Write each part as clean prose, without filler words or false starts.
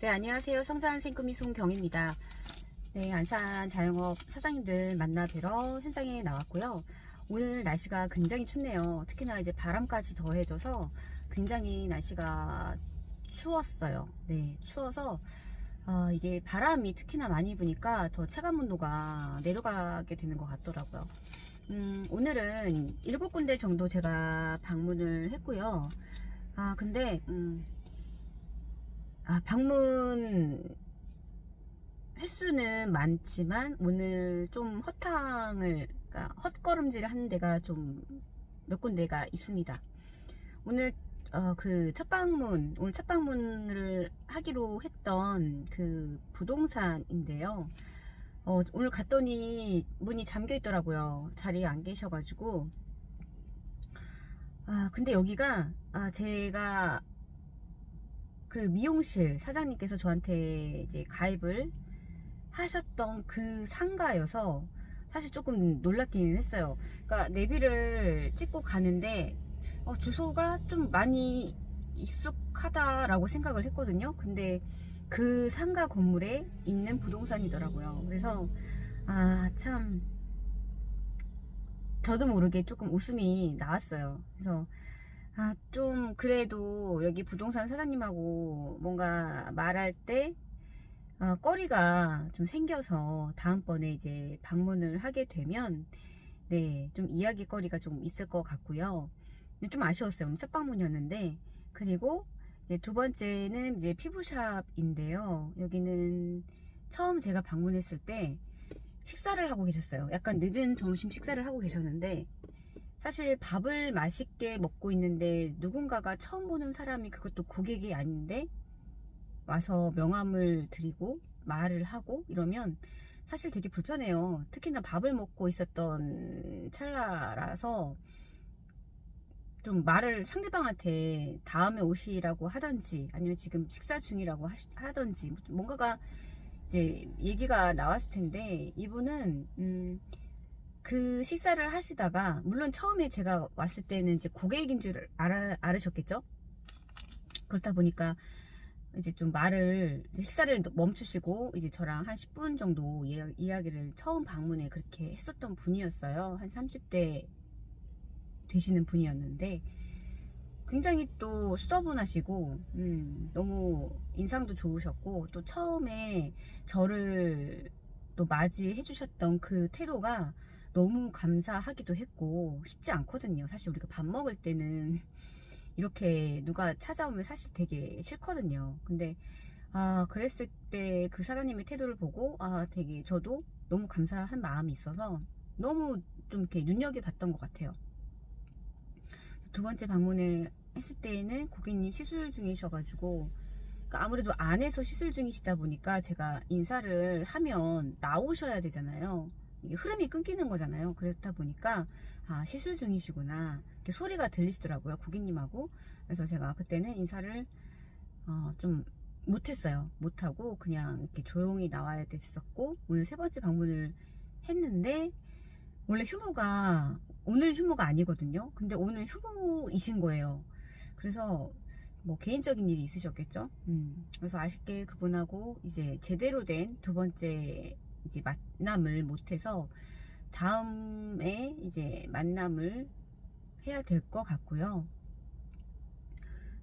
네, 안녕하세요. 성장한 생금이 송경입니다. 네, 안산 자영업 사장님들 만나 뵈러 현장에 나왔고요. 오늘 날씨가 굉장히 춥네요. 특히나 이제 바람까지 더해져서 굉장히 날씨가 추웠어요. 네, 추워서 이게 바람이 특히나 많이 부니까 더 체감 온도가 내려가게 되는 것 같더라고요. 오늘은 7군데 정도 제가 방문을 했고요. 근데 방문 횟수는 많지만 오늘 좀 그러니까 헛걸음질 하는 데가 좀 몇 군데가 있습니다. 오늘 오늘 첫 방문을 하기로 했던 그 부동산인데요. 오늘 갔더니 문이 잠겨 있더라고요. 자리에 안 계셔가지고. 근데 여기가 제가 그 미용실 사장님께서 저한테 이제 가입을 하셨던 그 상가여서 사실 조금 놀랍긴 했어요. 그러니까 내비를 찍고 가는데 주소가 좀 많이 익숙하다라고 생각을 했거든요. 근데 그 상가 건물에 있는 부동산이더라고요. 그래서 참 저도 모르게 조금 웃음이 나왔어요. 그래서 좀 그래도 여기 부동산 사장님하고 뭔가 말할 때 거리가 좀 생겨서 다음번에 이제 방문을 하게 되면 네, 좀 이야기거리가 좀 있을 것 같고요. 좀 아쉬웠어요. 오늘 첫 방문이었는데. 그리고 이제 두 번째는 이제 피부샵인데요. 여기는 처음 제가 방문했을 때 식사를 하고 계셨어요. 약간 늦은 점심 식사를 하고 계셨는데 사실 밥을 맛있게 먹고 있는데 누군가가 처음 보는 사람이, 그것도 고객이 아닌데 와서 명함을 드리고 말을 하고 이러면 사실 되게 불편해요. 특히나 밥을 먹고 있었던 찰나라서 좀 말을 상대방한테 다음에 오시라고 하던지 아니면 지금 식사 중이라고 하던지 뭔가가 이제 얘기가 나왔을 텐데, 이분은 그 식사를 하시다가, 물론 처음에 제가 왔을 때는 이제 고객인 줄 알으셨겠죠. 그렇다 보니까 이제 좀 식사를 멈추시고 이제 저랑 한 10분 정도 이야기를 처음 방문에 그렇게 했었던 분이었어요. 한 30대 되시는 분이었는데 굉장히 또 수더분하시고 너무 인상도 좋으셨고, 또 처음에 저를 또 맞이해 주셨던 그 태도가 너무 감사하기도 했고, 쉽지 않거든요. 사실 우리가 밥 먹을 때는 이렇게 누가 찾아오면 사실 되게 싫거든요. 근데 그랬을 때 그 사장님의 태도를 보고 되게 저도 너무 감사한 마음이 있어서 너무 좀 이렇게 눈여겨봤던 것 같아요. 두 번째 방문을 했을 때에는 고객님 시술 중이셔가지고, 그러니까 아무래도 안에서 시술 중이시다 보니까 제가 인사를 하면 나오셔야 되잖아요. 이게 흐름이 끊기는 거잖아요. 그렇다 보니까 시술 중이시구나 이렇게 소리가 들리시더라고요, 고객님하고. 그래서 제가 그때는 인사를 좀 못했어요. 못하고 그냥 이렇게 조용히 나와야 됐었고, 오늘 세 번째 방문을 했는데 원래 오늘 휴무가 아니거든요. 근데 오늘 휴무이신 거예요. 그래서 뭐 개인적인 일이 있으셨겠죠. 그래서 아쉽게 그분하고 이제 제대로 된 두 번째 이제 만남을 못해서 다음에 이제 만남을 해야 될 것 같고요.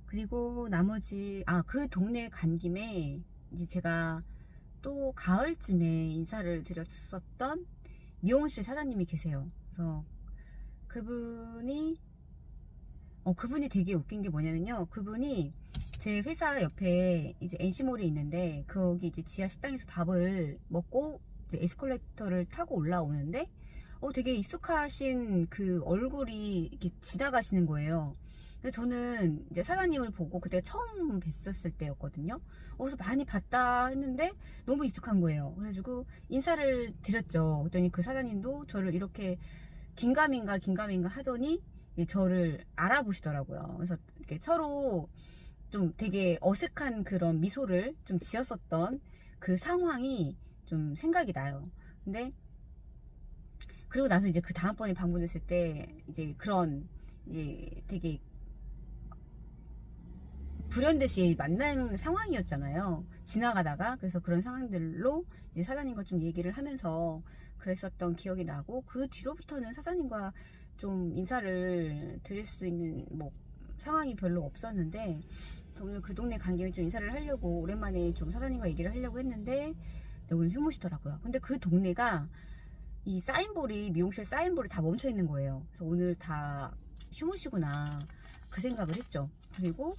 그리고 나머지 그 동네 간 김에 이제 제가 또 가을쯤에 인사를 드렸었던 미용실 사장님이 계세요. 그래서 그분이 그분이 되게 웃긴 게 뭐냐면요. 그분이 제 회사 옆에 이제 NC몰이 있는데 거기 이제 지하 식당에서 밥을 먹고 이제 에스컬레이터를 타고 올라오는데 되게 익숙하신 그 얼굴이 이렇게 지나가시는 거예요. 그래서 저는 이제 사장님을 보고 그때 처음 뵀었을 때였거든요. 어디서 많이 봤다 했는데 너무 익숙한 거예요. 그래가지고 인사를 드렸죠. 그랬더니 그 사장님도 저를 이렇게 긴가민가 하더니 저를 알아보시더라고요. 그래서 이렇게 서로 좀 되게 어색한 그런 미소를 좀 지었었던 그 상황이 좀 생각이 나요. 근데 그리고 나서 이제 그 다음번에 방문했을 때 이제 그런 이제 되게 불현듯이 만난 상황이었잖아요. 지나가다가. 그래서 그런 상황들로 이제 사장님과 좀 얘기를 하면서 그랬었던 기억이 나고, 그 뒤로부터는 사장님과 좀 인사를 드릴 수 있는 뭐 상황이 별로 없었는데, 오늘 그 동네 간 김에 좀 인사를 하려고 오랜만에 좀 사장님과 얘기를 하려고 했는데, 네, 오늘 휴무시더라고요. 근데 그 동네가 이 사인볼이, 미용실 사인볼이 다 멈춰 있는 거예요. 그래서 오늘 다 휴무시구나 그 생각을 했죠. 그리고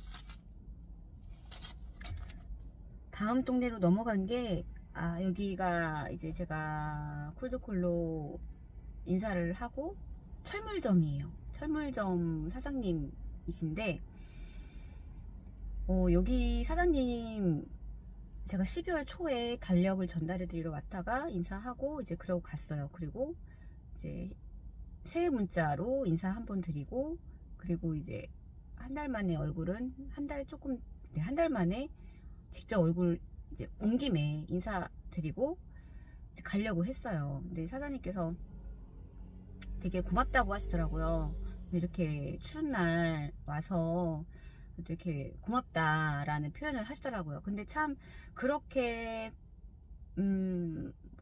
다음 동네로 넘어간 게, 여기가 이제 제가 콜드콜로 인사를 하고 철물점이에요. 철물점 사장님이신데, 여기 사장님 제가 12월 초에 달력을 전달해 드리러 왔다가 인사하고 이제 그러고 갔어요. 그리고 이제 새해 문자로 인사 한번 드리고, 그리고 이제 한 달 만에 얼굴은 한 달 조금, 네, 한 달 만에 직접 얼굴 이제 온 김에 인사드리고 이제 가려고 했어요. 근데 사장님께서 되게 고맙다고 하시더라고요. 이렇게 추운 날 와서 이렇게 고맙다라는 표현을 하시더라고요. 근데 참 그렇게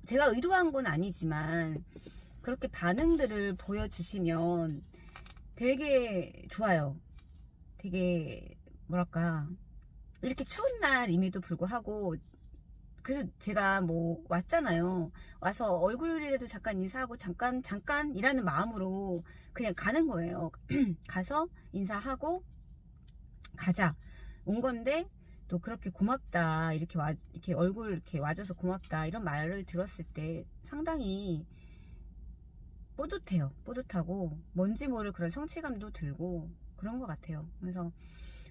제가 의도한 건 아니지만 그렇게 반응들을 보여주시면 되게 좋아요. 되게 뭐랄까, 이렇게 추운 날임에도 불구하고, 그래서 제가 뭐 왔잖아요. 와서 얼굴이라도 잠깐 인사하고 잠깐이라는 마음으로 그냥 가는 거예요. 가서 인사하고 가자 온 건데, 또 그렇게 고맙다, 이렇게 얼굴 이렇게 와줘서 고맙다 이런 말을 들었을 때 상당히 뿌듯해요. 뿌듯하고 뭔지 모를 그런 성취감도 들고 그런 것 같아요. 그래서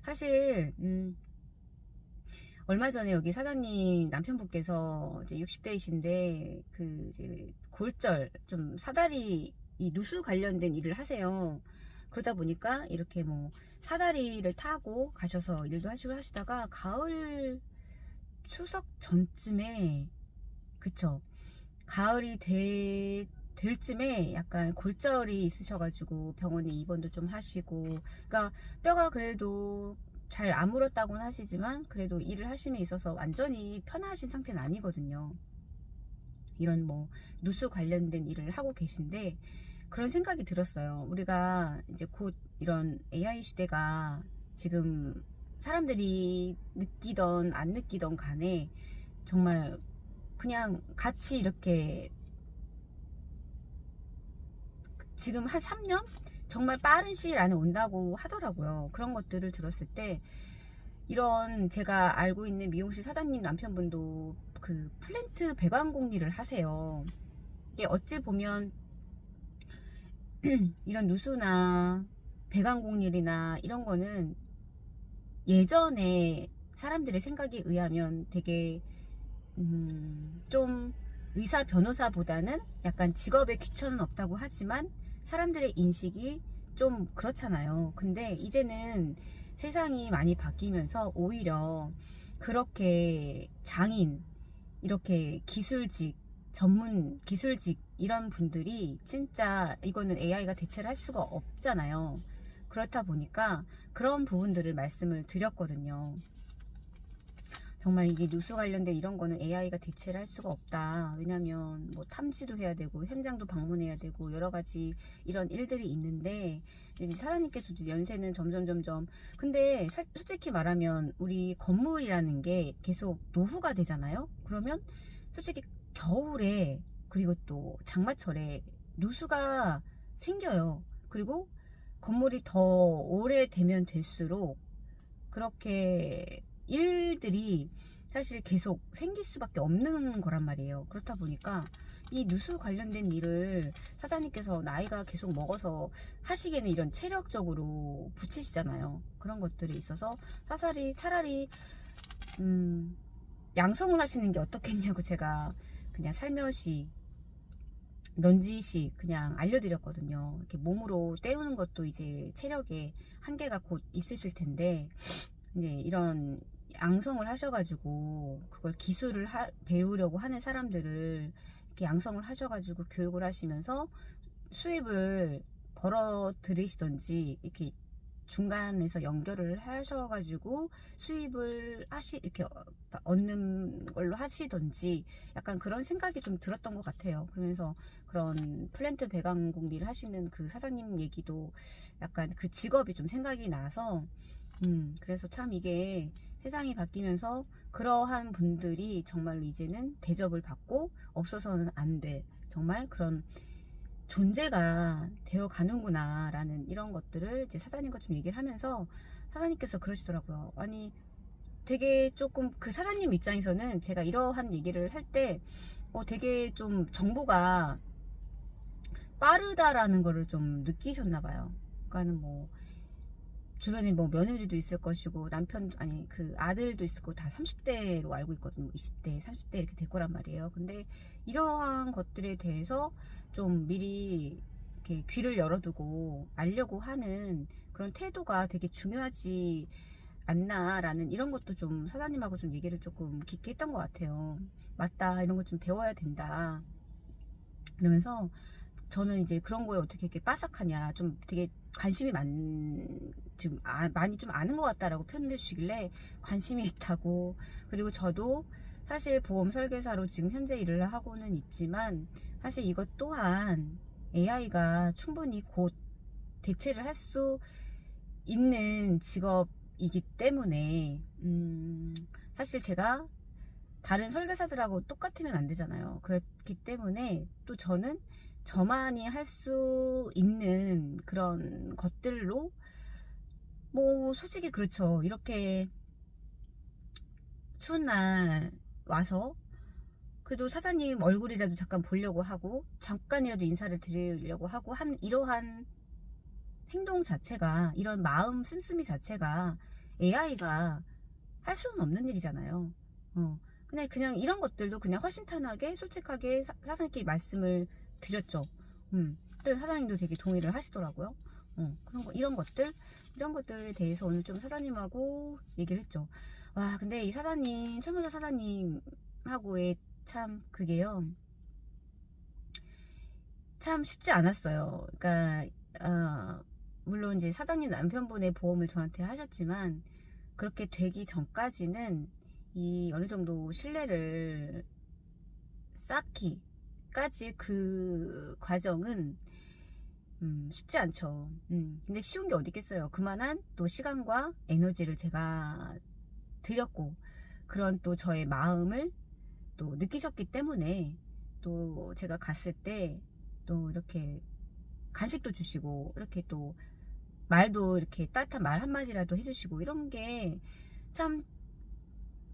사실 얼마 전에 여기 사장님 남편분께서 이제 60대이신데 그 이제 골절 좀 사다리 이 누수 관련된 일을 하세요. 그러다 보니까 이렇게 뭐 사다리를 타고 가셔서 일도 하시고 하시다가 가을 추석 전쯤에, 그쵸, 가을이 될 쯤에 약간 골절이 있으셔가지고 병원에 입원도 좀 하시고, 그러니까 뼈가 그래도 잘 안 물었다고는 하시지만 그래도 일을 하심에 있어서 완전히 편하신 상태는 아니거든요. 이런 뭐 누수 관련된 일을 하고 계신데, 그런 생각이 들었어요. 우리가 이제 곧 이런 AI 시대가 지금 사람들이 느끼던 안 느끼던 간에 정말 그냥 같이 이렇게 지금 한 3년? 정말 빠른 시일 안에 온다고 하더라고요. 그런 것들을 들었을 때, 이런 제가 알고 있는 미용실 사장님 남편분도 그 플랜트 배관공리를 하세요. 이게 어찌 보면 이런 누수나 배관공률이나 이런 거는 예전에 사람들의 생각에 의하면 되게 좀 의사 변호사보다는 약간 직업에 귀천은 없다고 하지만 사람들의 인식이 좀 그렇잖아요. 근데 이제는 세상이 많이 바뀌면서 오히려 그렇게 장인, 이렇게 기술직, 전문 기술직 이런 분들이 진짜 이거는 AI가 대체를 할 수가 없잖아요. 그렇다 보니까 그런 부분들을 말씀을 드렸거든요. 정말 이게 누수 관련된 이런 거는 AI가 대체를 할 수가 없다. 왜냐면 뭐 탐지도 해야 되고 현장도 방문해야 되고 여러 가지 이런 일들이 있는데, 이제 사장님께서도 연세는 점점 근데 솔직히 말하면 우리 건물이라는 게 계속 노후가 되잖아요. 그러면 솔직히 겨울에 그리고 또 장마철에 누수가 생겨요. 그리고 건물이 더 오래되면 될수록 그렇게 일들이 사실 계속 생길 수밖에 없는 거란 말이에요. 그렇다 보니까 이 누수 관련된 일을 사장님께서 나이가 계속 먹어서 하시기에는 이런 체력적으로 붙이시잖아요. 그런 것들이 있어서 차라리 양성을 하시는 게 어떻겠냐고 제가 그냥 살며시 넌지시 그냥 알려드렸거든요. 이렇게 몸으로 때우는 것도 이제 체력에 한계가 곧 있으실 텐데, 이제 이런 양성을 하셔가지고 그걸 기술을 배우려고 하는 사람들을 이렇게 양성을 하셔가지고 교육을 하시면서 수입을 벌어 들이시던지 이렇게 중간에서 연결을 하셔가지고 수입을 이렇게 얻는 걸로 하시던지 약간 그런 생각이 좀 들었던 것 같아요. 그러면서 그런 플랜트 배강국 일 하시는 그 사장님 얘기도 약간 그 직업이 좀 생각이 나서 그래서 참 이게 세상이 바뀌면서 그러한 분들이 정말로 이제는 대접을 받고 없어서는 안 돼. 정말 그런 존재가 되어 가는구나 라는 이런 것들을 이제 사장님과 좀 얘기를 하면서 사장님께서 그러시더라고요. 아니 되게 조금 그 사장님 입장에서는 제가 이러한 얘기를 할 때 되게 좀 정보가 빠르다라는 거를 좀 느끼셨나 봐요. 그러니까는 뭐 주변에 뭐 며느리도 있을 것이고 남편 아니 그 아들도 있을 거고 다 30대로 알고 있거든요. 20대 30대 이렇게 될 거란 말이에요. 근데 이러한 것들에 대해서 좀 미리 이렇게 귀를 열어두고 알려고 하는 그런 태도가 되게 중요하지 않나라는 이런 것도 좀 사장님하고 좀 얘기를 조금 깊게 했던 것 같아요. 맞다, 이런 거 좀 배워야 된다 그러면서 저는 이제 그런 거에 어떻게 이렇게 빠삭하냐, 좀 되게 관심이 많이 좀 아는 것 같다라고 표현해 주시길래 관심이 있다고. 그리고 저도 사실 보험 설계사로 지금 현재 일을 하고는 있지만 사실 이것 또한 AI가 충분히 곧 대체를 할 수 있는 직업이기 때문에 사실 제가 다른 설계사들하고 똑같으면 안 되잖아요. 그렇기 때문에 또 저는 저만이 할 수 있는 그런 것들로 뭐 솔직히 그렇죠. 이렇게 추운 날 와서 그래도 사장님 얼굴이라도 잠깐 보려고 하고 잠깐이라도 인사를 드리려고 하고 한 이러한 행동 자체가, 이런 마음 씀씀이 자체가 AI가 할 수는 없는 일이잖아요. 그냥 이런 것들도 그냥 허심탄회하게 솔직하게 사장님께 말씀을 드렸죠. 또 사장님도 되게 동의를 하시더라고요. 그런 거, 이런 것들에 대해서 오늘 좀 사장님하고 얘기를 했죠. 와, 근데 이 사장님, 철문사 사장님하고의 참 그게요, 참 쉽지 않았어요. 그러니까 물론 이제 사장님 남편분의 보험을 저한테 하셨지만 그렇게 되기 전까지는 이 어느 정도 신뢰를 쌓기까지 그 과정은 쉽지 않죠. 근데 쉬운 게 어디 있겠어요. 그만한 또 시간과 에너지를 제가 드렸고 그런 또 저의 마음을 또 느끼셨기 때문에 또 제가 갔을 때 또 이렇게 간식도 주시고 이렇게 또 말도 이렇게 따뜻한 말 한마디라도 해주시고 이런 게 참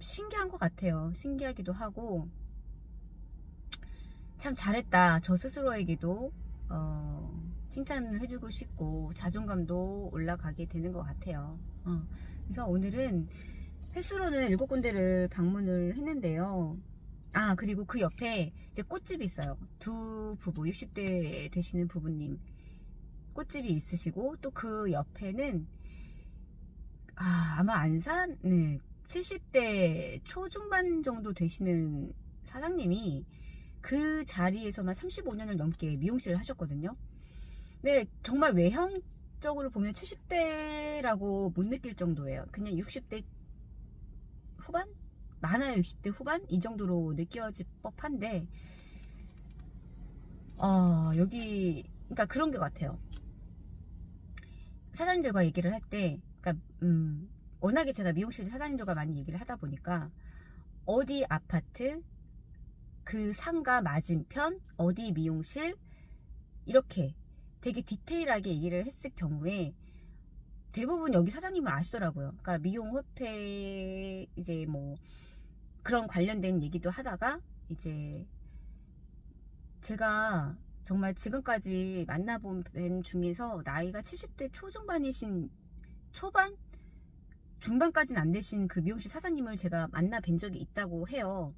신기한 것 같아요. 신기하기도 하고 참 잘했다, 저 스스로에게도 칭찬을 해주고 싶고 자존감도 올라가게 되는 것 같아요. 그래서 오늘은 횟수로는 7군데를 방문을 했는데요. 그리고 그 옆에 이제 꽃집이 있어요. 두 부부, 60대 되시는 부부님 꽃집이 있으시고, 또 그 옆에는 아마 안산, 네, 70대 초중반 정도 되시는 사장님이 그 자리에서만 35년을 넘게 미용실을 하셨거든요. 근데 정말 외형적으로 보면 70대라고 못 느낄 정도예요. 그냥 60대 후반? 많아요, 60대 후반? 이 정도로 느껴질 법한데, 여기, 그러니까 그런 게 같아요. 사장님들과 얘기를 할 때, 그러니까, 워낙에 제가 미용실 사장님들과 많이 얘기를 하다 보니까, 어디 아파트, 그 상가 맞은편, 어디 미용실, 이렇게 되게 디테일하게 얘기를 했을 경우에, 대부분 여기 사장님을 아시더라고요. 그러니까 미용협회, 이제 뭐, 그런 관련된 얘기도 하다가, 이제, 제가 정말 지금까지 만나본 분 중에서 나이가 70대 초중반이신, 초반? 중반까지는 안 되신 그 미용실 사장님을 제가 만나 뵌 적이 있다고 해요.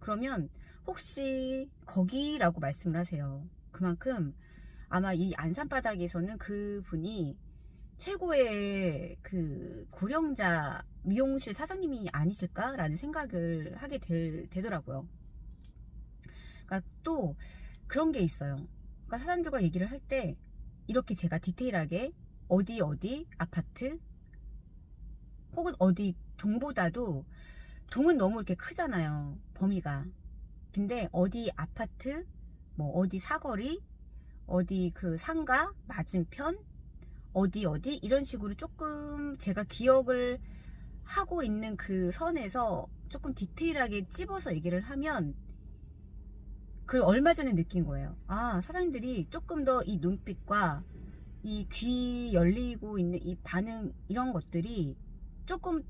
그러면 혹시 거기라고 말씀을 하세요. 그만큼 아마 이 안산바닥에서는 그 분이 최고의 그 고령자 미용실 사장님이 아니실까라는 생각을 하게 되더라고요. 그러니까 또 그런 게 있어요. 그러니까 사장님들과 얘기를 할 때 이렇게 제가 디테일하게 어디 아파트 혹은 어디 동보다도 동은 너무 이렇게 크잖아요, 범위가. 근데 어디 아파트, 뭐 어디 사거리, 어디 그 상가 맞은편, 어디 이런 식으로 조금 제가 기억을 하고 있는 그 선에서 조금 디테일하게 찝어서 얘기를 하면, 그 얼마 전에 느낀 거예요. 아, 사장님들이 조금 더 이 눈빛과 이 귀 열리고 있는 이 반응, 이런 것들이 조금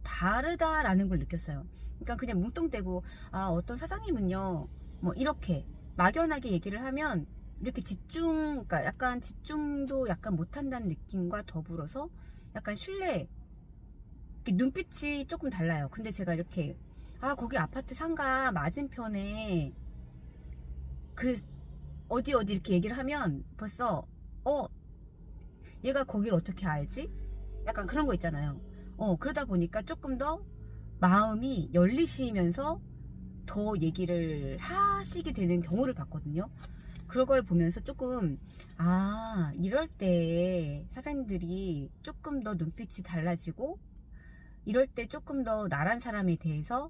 다르다라는 걸 느꼈어요. 그러니까 그냥 뭉뚱대고, 아, 어떤 사장님은요, 뭐 이렇게 막연하게 얘기를 하면 이렇게 집중, 그러니까 약간 집중도 약간 못한다는 느낌과 더불어서 약간 신뢰, 이렇게 눈빛이 조금 달라요. 근데 제가 이렇게, 아, 거기 아파트 상가 맞은편에 그 어디 이렇게 얘기를 하면 벌써, 어, 얘가 거길 어떻게 알지? 약간 그런 거 있잖아요. 그러다 보니까 조금 더 마음이 열리시면서 더 얘기를 하시게 되는 경우를 봤거든요. 그런 걸 보면서 조금, 아, 이럴 때 사장님들이 조금 더 눈빛이 달라지고, 이럴 때 조금 더 나란 사람에 대해서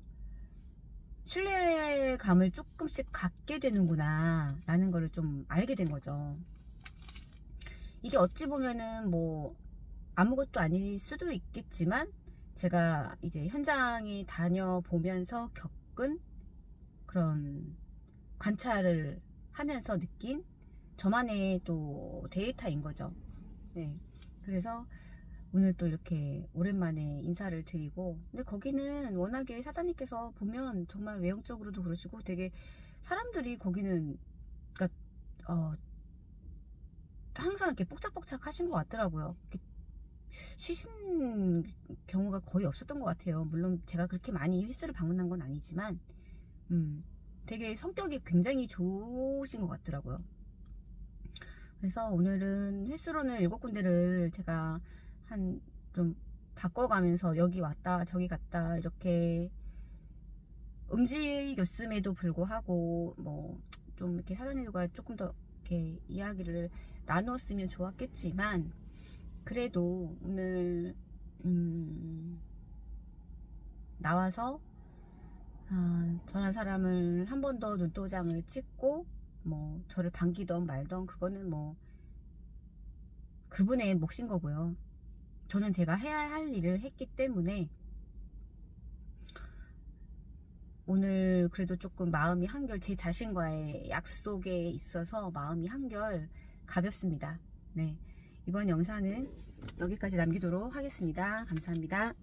신뢰감을 조금씩 갖게 되는구나 라는 거를 좀 알게 된 거죠. 이게 어찌 보면은 뭐 아무것도 아닐 수도 있겠지만, 제가 이제 현장에 다녀보면서 겪은 그런 관찰을 하면서 느낀 저만의 또 데이터인 거죠. 네. 그래서 오늘 또 이렇게 오랜만에 인사를 드리고, 근데 거기는 워낙에 사장님께서 보면 정말 외형적으로도 그러시고 되게 사람들이 거기는, 그러니까 항상 이렇게 뽁짝뽁짝 하신 것 같더라고요. 이렇게 쉬신 경우가 거의 없었던 것 같아요. 물론 제가 그렇게 많이 횟수를 방문한 건 아니지만, 되게 성격이 굉장히 좋으신 것 같더라고요. 그래서 오늘은 횟수로는 7군데를 제가 한 좀 바꿔가면서 여기 왔다 저기 갔다 이렇게 움직였음에도 불구하고, 뭐 좀 이렇게 사장님들과 조금 더 이렇게 이야기를 나누었으면 좋았겠지만, 그래도 오늘 나와서 저런 사람을 한 번 더 눈도장을 찍고 뭐 저를 반기던 말던, 그거는 뭐 그분의 몫인 거고요. 저는 제가 해야 할 일을 했기 때문에 오늘 그래도 조금 마음이 한결, 제 자신과의 약속에 있어서 마음이 한결 가볍습니다. 네, 이번 영상은 여기까지 남기도록 하겠습니다. 감사합니다.